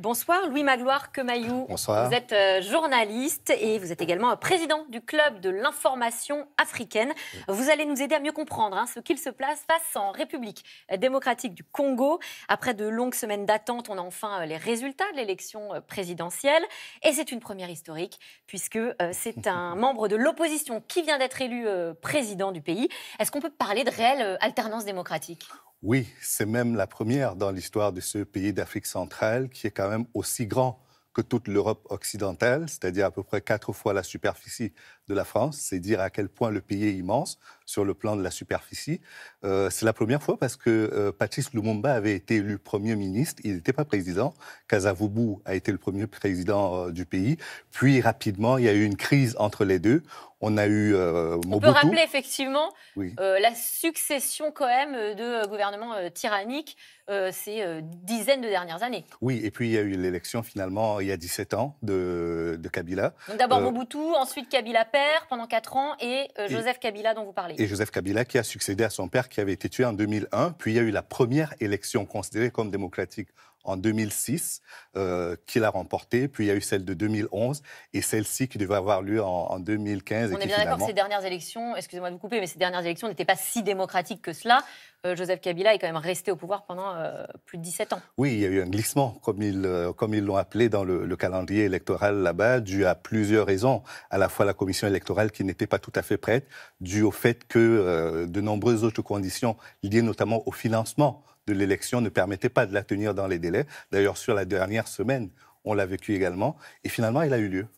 Bonsoir, Louis Magloire Kemaillou. Bonsoir. Vous êtes journaliste et vous êtes également président du Club de l'information africaine. Vous allez nous aider à mieux comprendre ce qu'il se passe en République démocratique du Congo. Après de longues semaines d'attente, on a enfin les résultats de l'élection présidentielle. Et c'est une première historique puisque c'est un membre de l'opposition qui vient d'être élu président du pays. Est-ce qu'on peut parler de réelle alternance démocratique ? Oui, c'est même la première dans l'histoire de ce pays d'Afrique centrale qui est quand même aussi grand que toute l'Europe occidentale, c'est-à-dire à peu près 4 fois la superficie de la France. C'est dire à quel point le pays est immense sur le plan de la superficie. C'est la première fois parce que Patrice Lumumba avait été élu Premier ministre. Il n'était pas président. Kasavubu a été le premier président du pays. Puis rapidement, il y a eu une crise entre les deux. On a eu Mobutu. On peut rappeler effectivement oui. La succession quand même de gouvernements tyranniques ces dizaines de dernières années. Oui, et puis il y a eu l'élection finalement il y a 17 ans de Kabila. Donc d'abord Mobutu, ensuite Kabila père pendant 4 ans et Joseph Kabila dont vous parlez. Et Joseph Kabila qui a succédé à son père qui avait été tué en 2001. Puis il y a eu la première élection considérée comme démocratique en 2006, qu'il a remportée. Puis il y a eu celle de 2011 et celle-ci qui devait avoir lieu en 2015. On est bien d'accord que ces dernières élections, excusez-moi de vous couper, mais ces dernières élections n'étaient pas si démocratiques que cela. Joseph Kabila est quand même resté au pouvoir pendant plus de 17 ans. Oui, il y a eu un glissement, comme ils l'ont appelé dans le calendrier électoral là-bas, dû à plusieurs raisons. À la fois la commission électorale qui n'était pas tout à fait prête, dû au fait que de nombreuses autres conditions liées notamment au financement de l'élection ne permettaient pas de la tenir dans les délais. D'ailleurs, sur la dernière semaine, on l'a vécu également. Et finalement, il a eu lieu,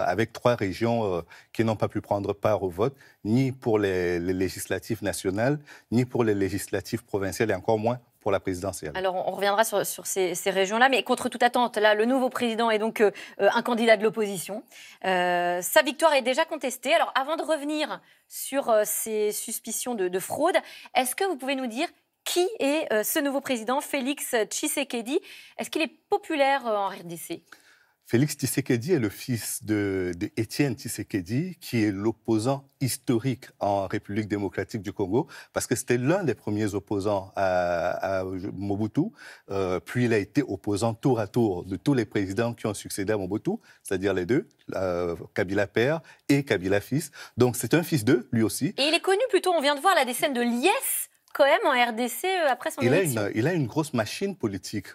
avec 3 régions qui n'ont pas pu prendre part au vote, ni pour les législatives nationales, ni pour les législatives provinciales, et encore moins pour la présidentielle. Alors, on reviendra sur ces régions-là, mais contre toute attente, là, le nouveau président est donc un candidat de l'opposition. Sa victoire est déjà contestée. Alors, avant de revenir sur ces suspicions de fraude, est-ce que vous pouvez nous dire qui est ce nouveau président, Félix Tshisekedi? Est-ce qu'il est populaire en RDC? Félix Tshisekedi est le fils de Étienne Tshisekedi, qui est l'opposant historique en République démocratique du Congo, parce que c'était l'un des premiers opposants à Mobutu. Puis il a été opposant tour à tour de tous les présidents qui ont succédé à Mobutu, c'est-à-dire les deux, Kabila père et Kabila fils. Donc c'est un fils d'eux, lui aussi. Et il est connu plutôt, on vient de voir là, des scènes de liesse quand même en RDC après son élection. Il a une grosse machine politique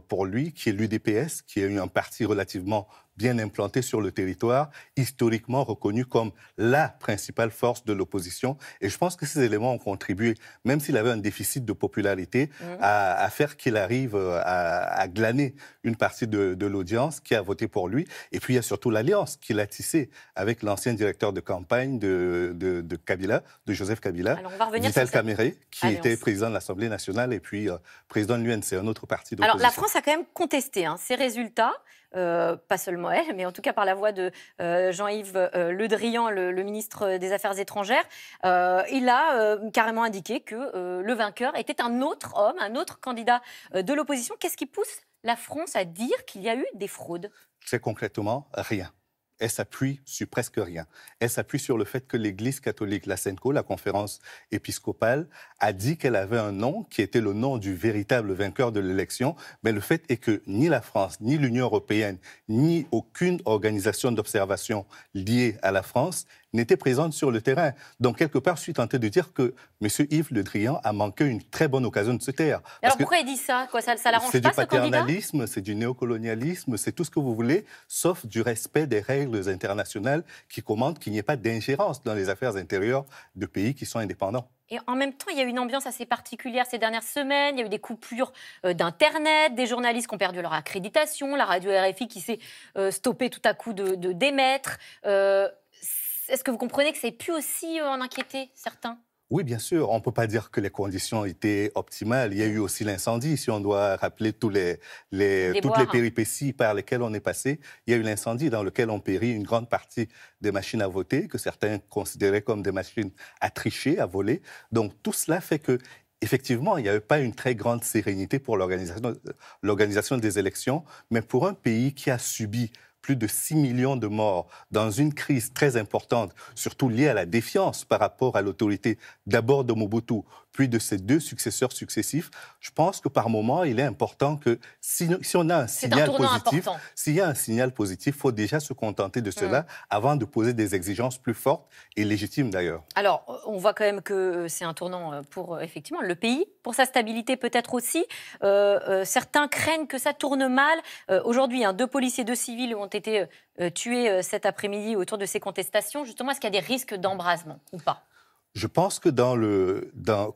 pour lui, qui est l'UDPS, qui est un parti relativement bien implanté sur le territoire, historiquement reconnu comme la principale force de l'opposition. Et je pense que ces éléments ont contribué, même s'il avait un déficit de popularité, à faire qu'il arrive à glaner une partie de l'audience qui a voté pour lui. Et puis il y a surtout l'alliance qu'il a tissée avec l'ancien directeur de campagne de Kabila, de Joseph Kabila, alors on va revenir Vital sur ça. Kamerhe, qui était président de l'Assemblée nationale et puis président de l'UNC, un autre parti d'opposition. Alors la France a quand même contesté ces résultats. Pas seulement elle, mais en tout cas par la voix de Jean-Yves Le Drian, le ministre des Affaires étrangères. Il a carrément indiqué que le vainqueur était un autre homme, un autre candidat de l'opposition. Qu'est-ce qui pousse la France à dire qu'il y a eu des fraudes? Très concrètement, rien. Elle s'appuie sur presque rien. Elle s'appuie sur le fait que l'Église catholique, la SENCO, la conférence épiscopale, a dit qu'elle avait un nom qui était le nom du véritable vainqueur de l'élection. Mais le fait est que ni la France, ni l'Union européenne, ni aucune organisation d'observation liée à la France n'était présente sur le terrain. Donc, quelque part, je suis tenté de dire que M. Yves Le Drian a manqué une très bonne occasion de se taire. Alors, pourquoi il dit ça? Ça l'arrange pas, ce candidat? C'est du paternalisme, c'est du néocolonialisme, c'est tout ce que vous voulez, sauf du respect des règles internationales qui commandent qu'il n'y ait pas d'ingérence dans les affaires intérieures de pays qui sont indépendants. Et en même temps, il y a une ambiance assez particulière ces dernières semaines. Il y a eu des coupures d'Internet, des journalistes qui ont perdu leur accréditation, la radio RFI qui s'est stoppée tout à coup d'émettre. Est-ce que vous comprenez que ça ait pu aussi en inquiéter certains? Oui, bien sûr. On ne peut pas dire que les conditions étaient optimales. Il y a eu aussi l'incendie. Si on doit rappeler toutes les péripéties par lesquelles on est passé, il y a eu l'incendie dans lequel ont péri une grande partie des machines à voter, que certains considéraient comme des machines à tricher, à voler. Donc tout cela fait que, effectivement, il n'y avait pas une très grande sérénité pour l'organisation des élections, mais pour un pays qui a subi plus de 6 millions de morts, dans une crise très importante, surtout liée à la défiance par rapport à l'autorité d'abord de Mobutu, puis de ses deux successeurs successifs, je pense que par moment, il est important que si on a un signal positif, s'il y a un signal positif, il faut déjà se contenter de cela avant de poser des exigences plus fortes et légitimes d'ailleurs. Alors, on voit quand même que c'est un tournant pour effectivement le pays, pour sa stabilité peut-être aussi. Certains craignent que ça tourne mal. Aujourd'hui, 2 policiers, 2 civils ont été tués cet après-midi autour de ces contestations. Justement, est-ce qu'il y a des risques d'embrasement ou pas ? Je pense que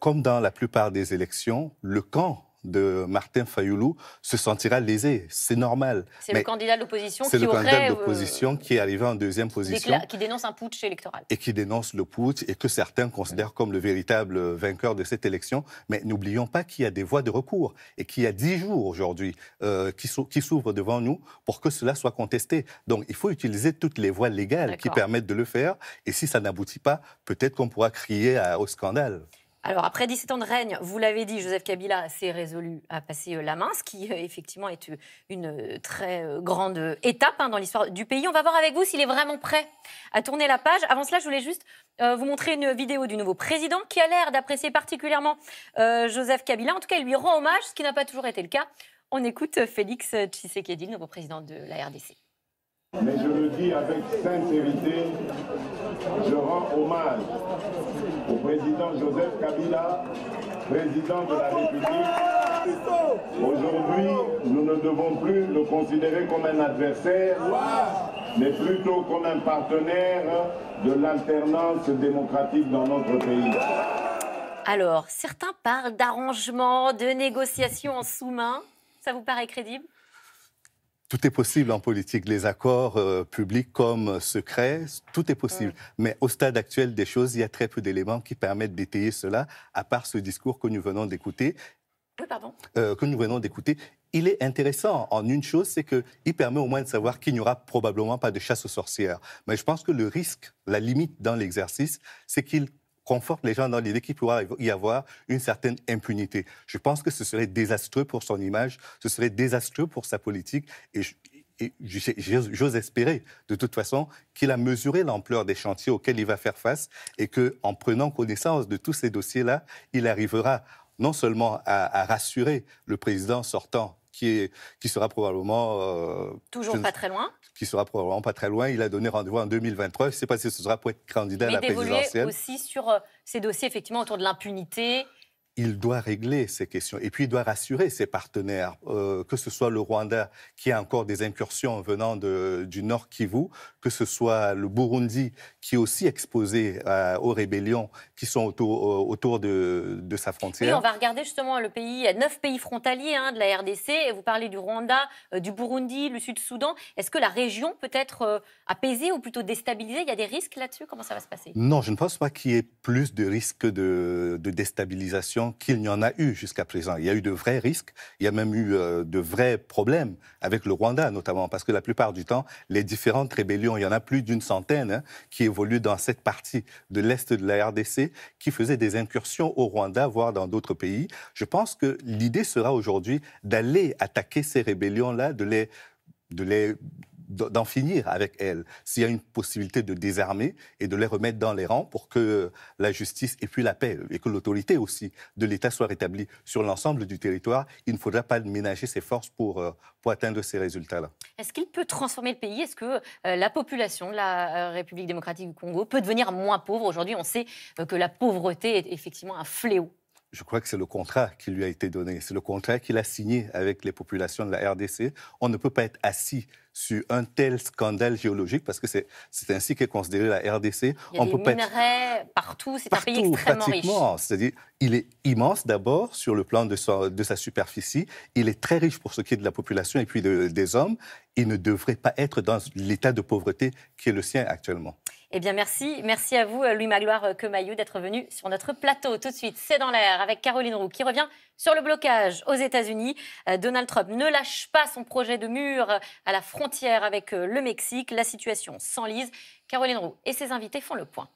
comme dans la plupart des élections, le camp de Martin Fayoulou se sentira lésé. C'est normal. C'est le candidat de l'opposition qui aurait... C'est le candidat de l'opposition qui est arrivé en deuxième position. Qui dénonce un putsch électoral. Et qui dénonce le putsch et que certains considèrent comme le véritable vainqueur de cette élection. Mais n'oublions pas qu'il y a des voies de recours et qu'il y a 10 jours aujourd'hui qui s'ouvrent devant nous pour que cela soit contesté. Donc il faut utiliser toutes les voies légales qui permettent de le faire. Et si ça n'aboutit pas, peut-être qu'on pourra crier au scandale. Alors, après 17 ans de règne, vous l'avez dit, Joseph Kabila s'est résolu à passer la main, ce qui, effectivement, est une très grande étape dans l'histoire du pays. On va voir avec vous s'il est vraiment prêt à tourner la page. Avant cela, je voulais juste vous montrer une vidéo du nouveau président qui a l'air d'apprécier particulièrement Joseph Kabila. En tout cas, il lui rend hommage, ce qui n'a pas toujours été le cas. On écoute Félix Tshisekedi, le nouveau président de la RDC. Mais je le dis avec sincérité, je rends hommage au président Joseph Kabila, président de la République. Aujourd'hui, nous ne devons plus le considérer comme un adversaire, mais plutôt comme un partenaire de l'alternance démocratique dans notre pays. Alors, certains parlent d'arrangement, de négociations en sous-main. Ça vous paraît crédible ? Tout est possible en politique, les accords publics comme secrets, tout est possible. Mais au stade actuel des choses, il y a très peu d'éléments qui permettent d'étayer cela, à part ce discours que nous venons d'écouter. Oui, pardon. Que nous venons d'écouter. Il est intéressant en une chose, c'est qu'il permet au moins de savoir qu'il n'y aura probablement pas de chasse aux sorcières. Mais je pense que le risque, la limite dans l'exercice, c'est qu'il conforte les gens dans l'idée qu'il pourra y avoir une certaine impunité. Je pense que ce serait désastreux pour son image, ce serait désastreux pour sa politique et j'ose espérer de toute façon qu'il a mesuré l'ampleur des chantiers auxquels il va faire face et qu'en prenant connaissance de tous ces dossiers-là, il arrivera non seulement à rassurer le président sortant qui sera probablement... Toujours pas très loin. Qui sera probablement pas très loin. Il a donné rendez-vous en 2023. Je ne sais pas si ce sera pour être candidat à la présidentielle. Mais d'évoluer aussi sur ces dossiers, effectivement, autour de l'impunité. Il doit régler ces questions et puis il doit rassurer ses partenaires, que ce soit le Rwanda qui a encore des incursions venant du Nord Kivu, que ce soit le Burundi qui est aussi exposé aux rébellions qui sont autour de sa frontière. Oui, on va regarder justement le pays, il y a 9 pays frontaliers de la RDC, et vous parlez du Rwanda, du Burundi, le Sud-Soudan. Est-ce que la région peut être apaisée ou plutôt déstabilisée ? Il y a des risques là-dessus ? Comment ça va se passer ? Non, je ne pense pas qu'il y ait plus de risques de déstabilisation qu'il n'y en a eu jusqu'à présent. Il y a eu de vrais risques, il y a même eu de vrais problèmes avec le Rwanda notamment, parce que la plupart du temps, les différentes rébellions, il y en a plus d'une centaine qui évoluent dans cette partie de l'Est de la RDC, qui faisaient des incursions au Rwanda, voire dans d'autres pays. Je pense que l'idée sera aujourd'hui d'aller attaquer ces rébellions-là, d'en finir avec elles, s'il y a une possibilité de désarmer et de les remettre dans les rangs pour que la justice et puis la paix et que l'autorité aussi de l'État soit rétablie sur l'ensemble du territoire, il ne faudra pas ménager ses forces pour atteindre ces résultats-là. Est-ce qu'il peut transformer le pays ? Est-ce que la population de la République démocratique du Congo peut devenir moins pauvre ? Aujourd'hui, on sait que la pauvreté est effectivement un fléau. Je crois que c'est le contrat qui lui a été donné. C'est le contrat qu'il a signé avec les populations de la RDC. On ne peut pas être assis sur un tel scandale géologique, parce que c'est ainsi qu'est considérée la RDC. Il y a des minerais partout, c'est un pays extrêmement riche. C'est-à-dire, il est immense d'abord sur le plan de sa superficie, il est très riche pour ce qui est de la population et puis des hommes. Il ne devrait pas être dans l'état de pauvreté qui est le sien actuellement. Eh bien, merci. Merci à vous, Louis-Magloire Kemayo, d'être venu sur notre plateau. Tout de suite, c'est dans l'air avec Caroline Roux qui revient sur le blocage aux États-Unis. Donald Trump ne lâche pas son projet de mur à la frontière avec le Mexique. La situation s'enlise. Caroline Roux et ses invités font le point.